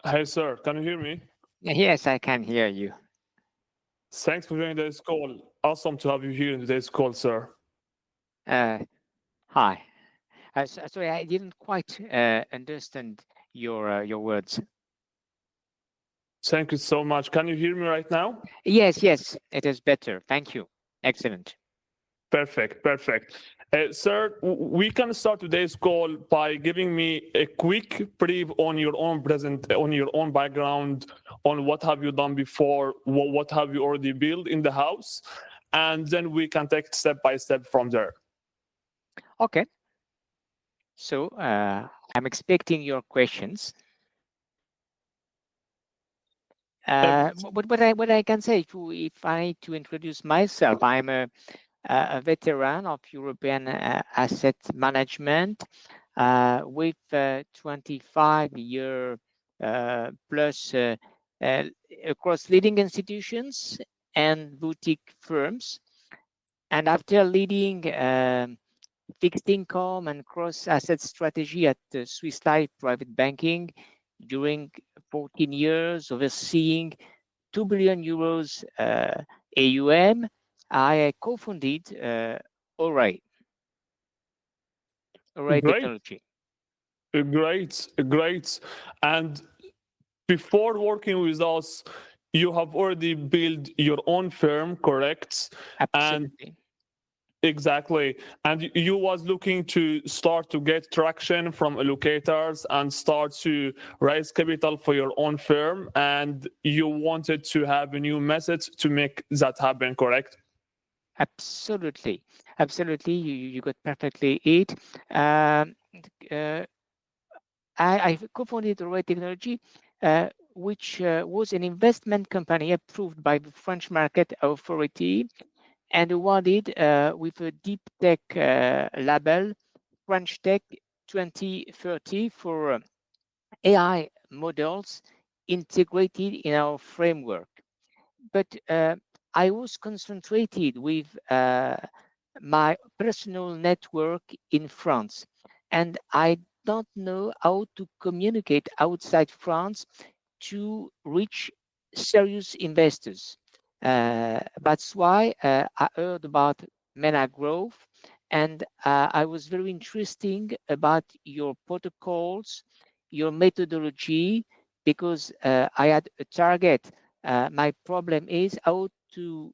Hey, sir, can you hear me? Yes, I can hear you. Thanks for joining today's call. Awesome to have you here in today's call, sir. Uh, Hi. Sorry, I didn't quite understand your words. Thank you so much. Can you hear me right now? Yes, yes, it is better. Thank you. Excellent. Perfect, perfect. Sir, we can start today's call by giving me a quick brief on your own on your own background, on what have you done before, what have you already built in the house, and then we can take step by step from there. Okay. So I'm expecting your questions. Uh, What I can say, if I need to introduce myself, I'm a veteran of European asset management with 25-year plus uh, across leading institutions and boutique firms. And after leading fixed income and cross asset strategy at Swiss Life Private Banking during 14 years, overseeing 2 billion euros AUM, I co-founded Ori great, Technology. great. And before working with us, you have already built your own firm, correct? And Absolutely. exactly. And you was looking to start to get traction from allocators and start to raise capital for your own firm. And you wanted to have a new method to make that happen, correct? Absolutely. Absolutely. You got perfectly it. Um, uh, I co-founded Ori Technology, which was an investment company approved by the French Market Authority and awarded with a deep tech label, French Tech 2030, for AI models integrated in our framework. But I was concentrated with my personal network in France, and I don't know how to communicate outside France to reach serious investors. That's why I heard about MENA Growth, and I was very interesting about your protocols, your methodology, because I had a target. My problem is how to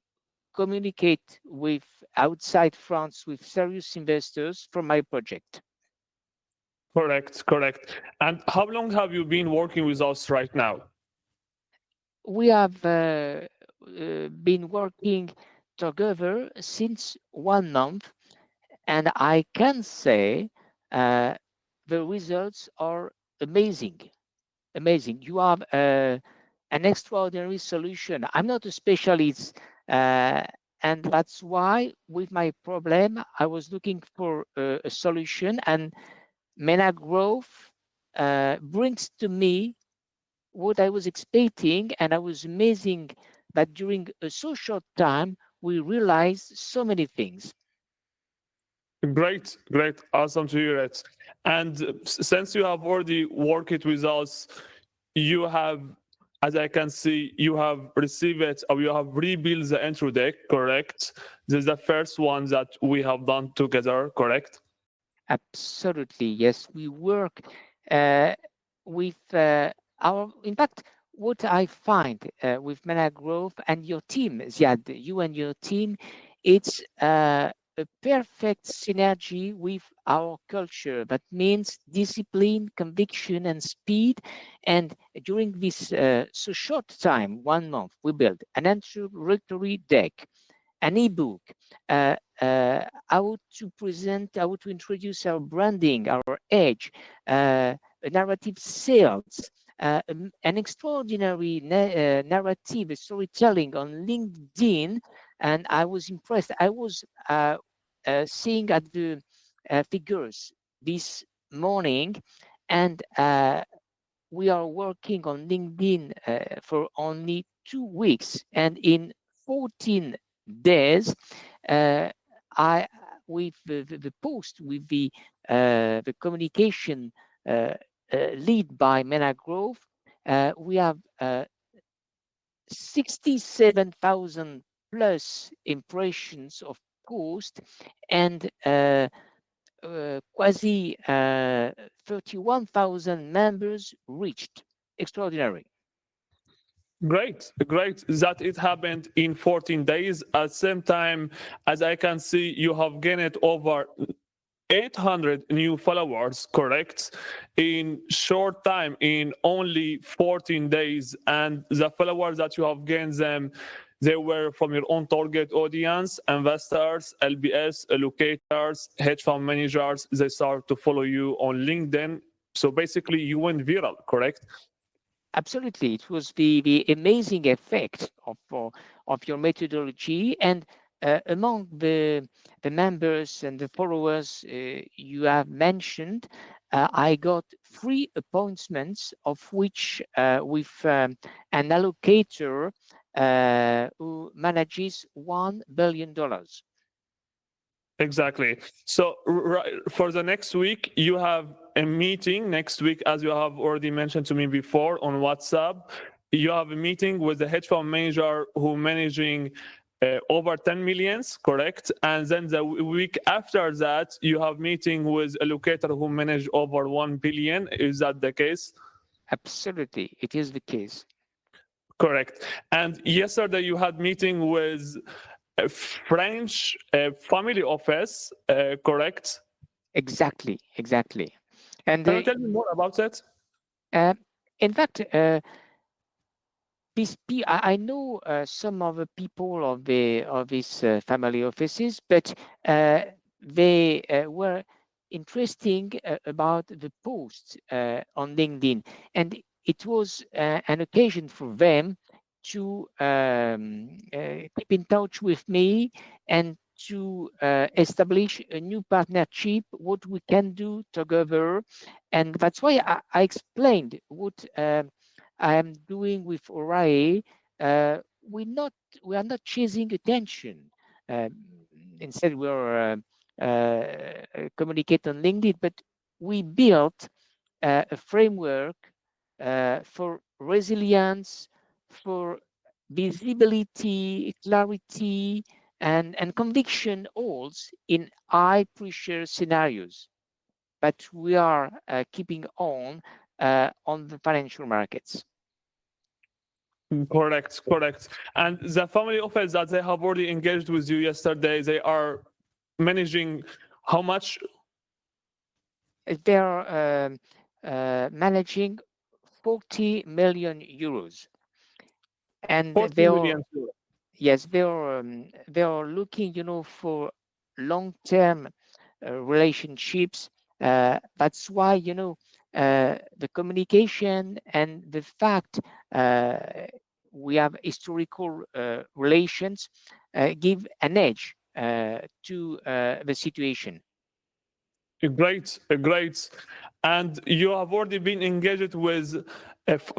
communicate with outside France with serious investors for my project. Correct, correct. And how long have you been working with us right now? We have been working together since 1 month, and I can say uh, the results are amazing. Amazing. You have an extraordinary solution. I'm not a specialist, uh, and that's why, with my problem, I was looking for a solution, and MENA Growth brings to me what I was expecting, and I was amazing that during a so short time we realized so many things. Great, great. Awesome to hear it. And since you have already worked with us, you have, as I can see, you have received it or you have rebuilt the intro deck, correct? This is the first one that we have done together, correct? Absolutely, yes. We work with our, in fact, what I find with MENA Growth and your team, Ziad, you and your team, it's a perfect synergy with our culture. That means discipline, conviction, and speed. And during this so short time, 1 month, we built an introductory deck, an ebook, how to present, how to introduce our branding, our edge, a narrative sales, an extraordinary narrative, a storytelling on LinkedIn. And I was impressed. I was seeing at the figures this morning, and we are working on LinkedIn for only 2 weeks, and in 14 days, uh, I with the post, with the communication lead by MENA Growth, we have 67,000 plus impressions of post and quasi 31,000 members reached. Extraordinary. Great that it happened in 14 days. At the same time, as I can see, you have gained over 800 new followers, correct? In short time, in only 14 days. And the followers that you have gained them, they were from your own target audience, investors, LBS, allocators, hedge fund managers. They start to follow you on LinkedIn. So basically, you went viral, correct? Absolutely, it was the amazing effect of your methodology, and among the members and the followers you have mentioned, I got 3 appointments, of which with an allocator who manages $1 billion. Exactly. So for the next week, you have a meeting next week, as you have already mentioned to me before on WhatsApp. You have a meeting with the hedge fund manager who managing over 10 millions, correct? And then the week after that, you have meeting with allocator who manage over 1 billion. Is that the case? Absolutely, it is the case. Correct. And yesterday you had meeting with a French family office, correct? Exactly, exactly. And Can you tell me more about it? uh, in fact, I know some of the people of these family offices, but they were interesting about the posts on LinkedIn, and it was an occasion for them to keep in touch with me and to establish a new partnership, what we can do together, and that's why I explained what. I am doing with Orae, we not we are not chasing attention. Um, Instead, we're communicate on LinkedIn, but we built a framework for resilience, for visibility, clarity, and conviction, all in high pressure scenarios. But we are keeping on the financial markets. Correct. And the family office that they have already engaged with you yesterday, they are managing how much? They're managing 40 million euros, and 40 million euros. yes, they're looking, for long-term relationships. That's why, the communication and the fact uh, we have historical relations give an edge to the situation. Great. And you have already been engaged with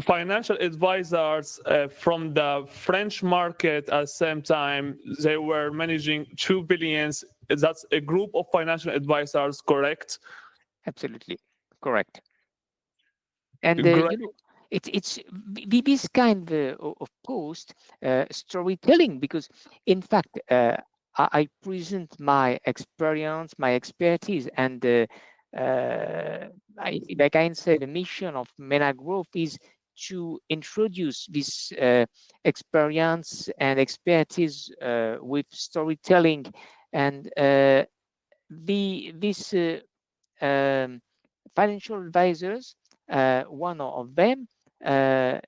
financial advisors from the French market at the same time. They were managing 2 billions. That's a group of financial advisors, correct? Absolutely correct. And Great. it's this kind of post storytelling, because in fact I present my experience, my expertise, and if I can say, the mission of MENA Growth is to introduce this experience and expertise with storytelling, and this um, financial advisors, one of them, uh,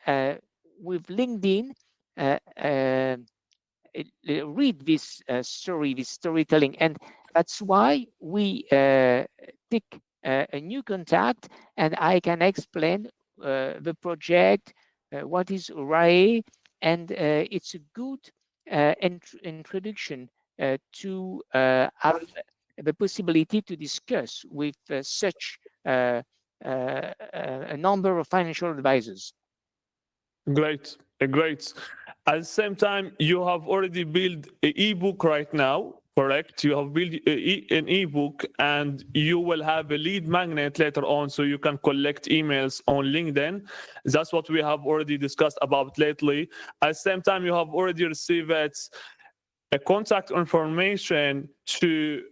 uh, with LinkedIn, uh, uh, read this story, this storytelling, and that's why we take a new contact, and I can explain the project, what is RAE, and it's a good introduction to have the possibility to discuss with such a number of financial advisors. Great. At the same time, you have already built an ebook right now. correct? You have built an ebook and you will have a lead magnet later on so you can collect emails on LinkedIn. That's what we have already discussed about lately. At the same time, you have already received a contact information to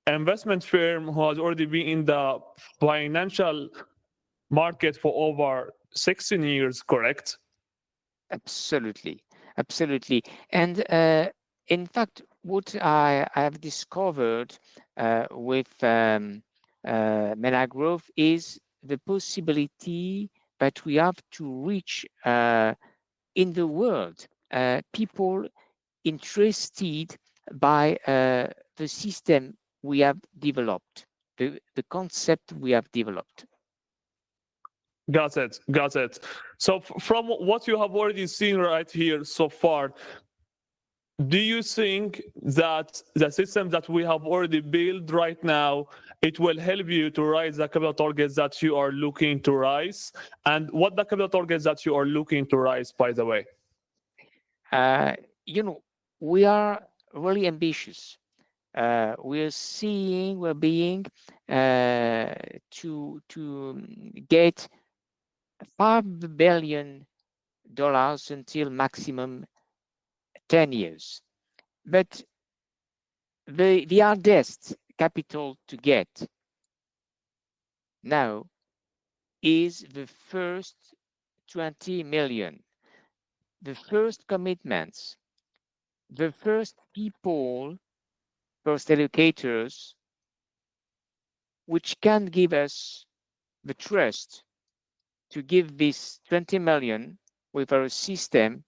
investment firm who has already been in the financial market for over 16 years, correct? Absolutely, absolutely. And in fact, what I have discovered with Menagrove is the possibility that we have to reach in the world people interested by the system we have developed, the concept we have developed. Got it. Got it. So from what you have already seen right here so far, do you think that the system that we have already built right now, it will help you to rise the capital targets that you are looking to rise? And what the capital targets that you are looking to rise, by the way? Uh, you know, we are really ambitious. We're being to get $5 billion until maximum 10 years. But the hardest capital to get now is the first 20 million, the first commitments, the first people, first allocators, which can give us the trust to give this 20 million with our system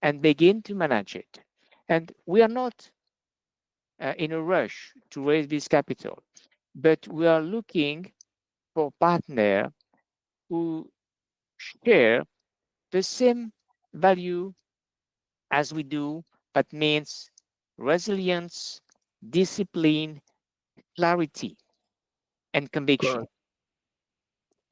and begin to manage it. And we are not in a rush to raise this capital, but we are looking for partner who share the same value as we do. That means resilience, discipline, clarity, and conviction. Correct.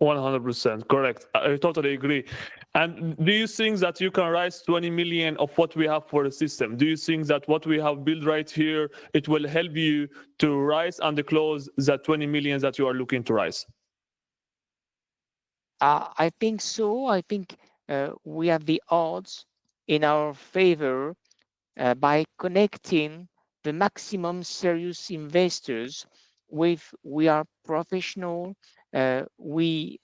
100% correct. I totally agree. And do you think that you can rise 20 million of what we have for the system? Do you think that what we have built right here, it will help you to rise and close that 20 million that you are looking to rise? I think so. I think we have the odds in our favor by connecting the maximum serious investors with we are professional. We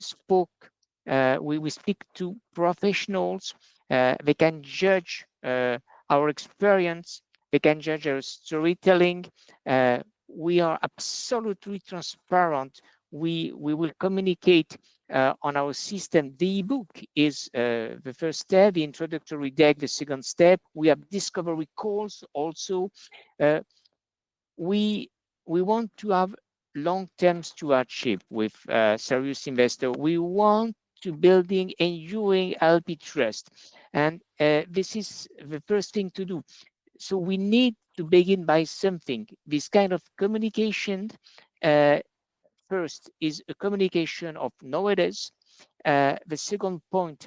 speak to professionals. They can judge our experience. They can judge our storytelling. We are absolutely transparent. We will communicate on our system. The ebook is the first step, the introductory deck, the second step. We have discovery calls also. Uh, we want to have long-term stewardship with serious investor. We want to building enduring LP trust, and this is the first thing to do. So we need to begin by something. This kind of communication. First is a communication of nowadays. The second point,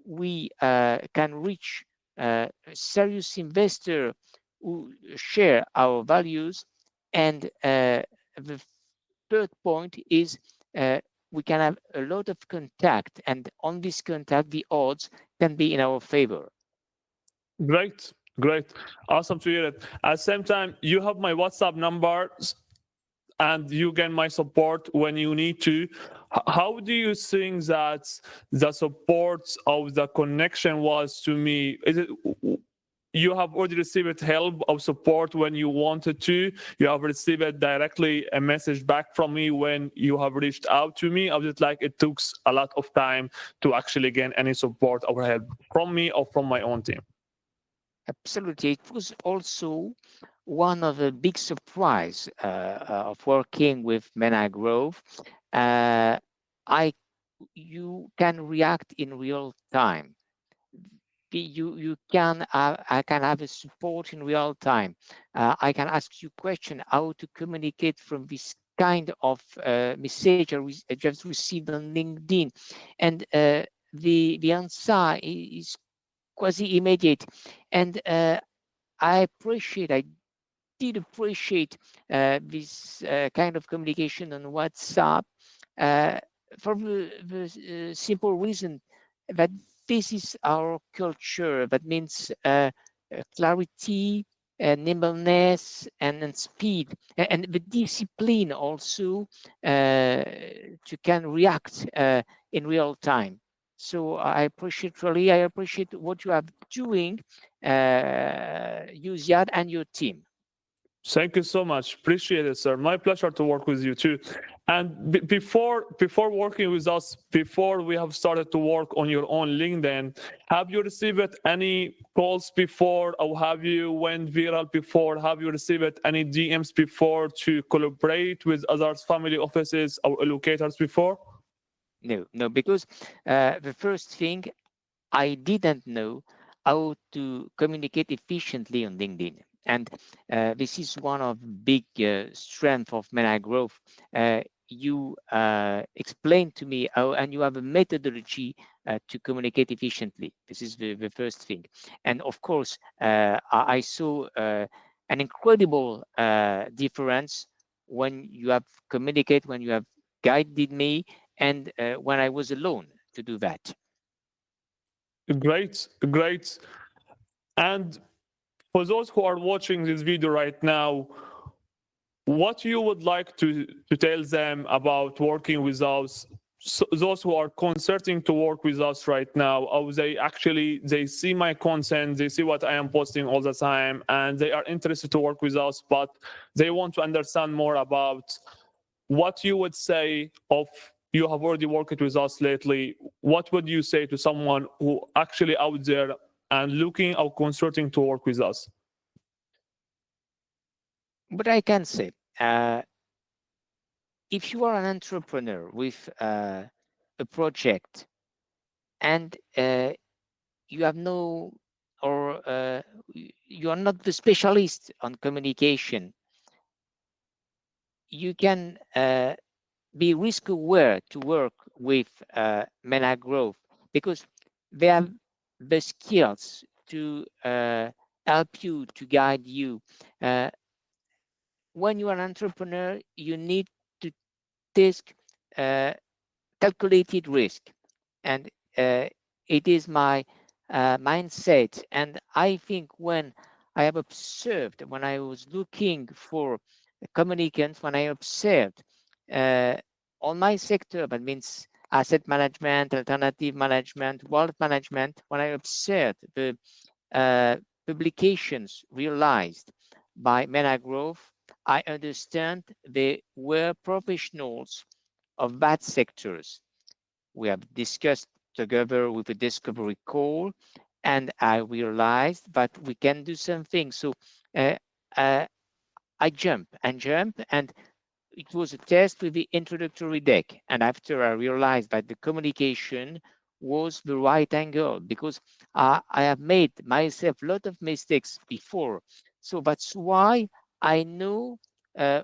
we can reach a serious investor who share our values. And the third point is we can have a lot of contact, and on this contact, the odds can be in our favor. Great, great. Awesome to hear it. At the same time, you have my WhatsApp number and you get my support when you need to. How do you think that the support of the connection was to me? Is it you have already received help or support when you wanted to? You have received directly a message back from me when you have reached out to me? I was just like, it took a lot of time to actually gain any support or help from me or from my own team. Absolutely. It was also one of the big surprise of working with Mena Grove. Uh, you can react in real time. I can have a support in real time. I can ask you question how to communicate from this kind of message I just received on LinkedIn, and the answer is quasi immediate. And I appreciate did appreciate this kind of communication on WhatsApp for the simple reason that this is our culture. That means clarity, nimbleness, and speed, and the discipline also to can react in real time. So I appreciate really, I appreciate what you are doing, you Ziad and your team. Thank you so much. Appreciate it, sir. My pleasure to work with you too. And before working with us, before we have started to work on your own LinkedIn, have you received any calls before, or have you went viral before? Have you received any DMs before to collaborate with others, family offices or allocators before? No, because the first thing, I didn't know how to communicate efficiently on LinkedIn. And this is one of big strength of Mena Growth. You explained to me how, and you have a methodology to communicate efficiently. This is the first thing. And of course, I saw an incredible difference when you have communicate, when you have guided me, and when I was alone to do that. Great, great. And for those who are watching this video right now, what you would like to tell them about working with us, so those who are concerting to work with us right now, or they see my content, they see what I am posting all the time, and they are interested to work with us, but they want to understand more about what you would say of you have already worked with us lately. What would you say to someone who actually out there and looking or concerting to work with us? But I can say, uh, if you are an entrepreneur with a project and you have no, or you are not the specialist on communication, you can be risk aware to work with Mena Growth, because they have the skills to help you, to guide you. Uh, when you are an entrepreneur, you need to take calculated risk, and it is my mindset. And I think when I have observed, when I was looking for communicants, when I observed uh, on my sector, that means asset management, alternative management, wealth management, when I observed the uh, publications realized by Mena Growth, I understand they were professionals of that sectors. We have discussed together with a discovery call, and I realized that we can do something. So uh, uh, I jump, and it was a test with the introductory deck. And after I realized that the communication was the right angle, because I have made myself a lot of mistakes before. So that's why I know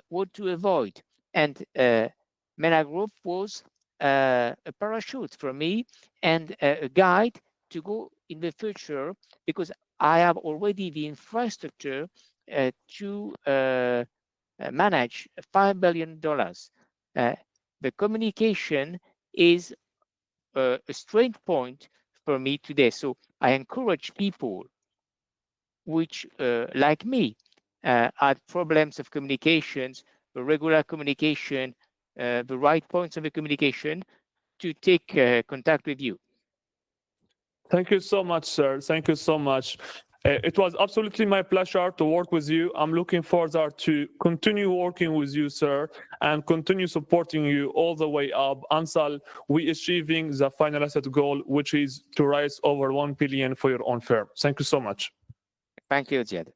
what to avoid. And Mena Group was a parachute for me, and a guide to go in the future, because I have already the infrastructure to manage $5 billion. Uh, the communication is a strength point for me today. So I encourage people which, like me, had problems of communications, the regular communication, the right points of the communication, to take contact with you. Thank you so much, sir. Thank you so much. It was absolutely my pleasure to work with you. I'm looking forward to continue working with you, sir, and continue supporting you all the way up until we achieving the final asset goal, which is to raise over 1 billion for your own firm. Thank you so much. Thank you, Ziad.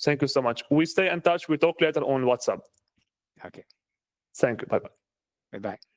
Thank you so much. We stay in touch. We talk later on WhatsApp. Okay. Thank you. Bye-bye. Bye-bye.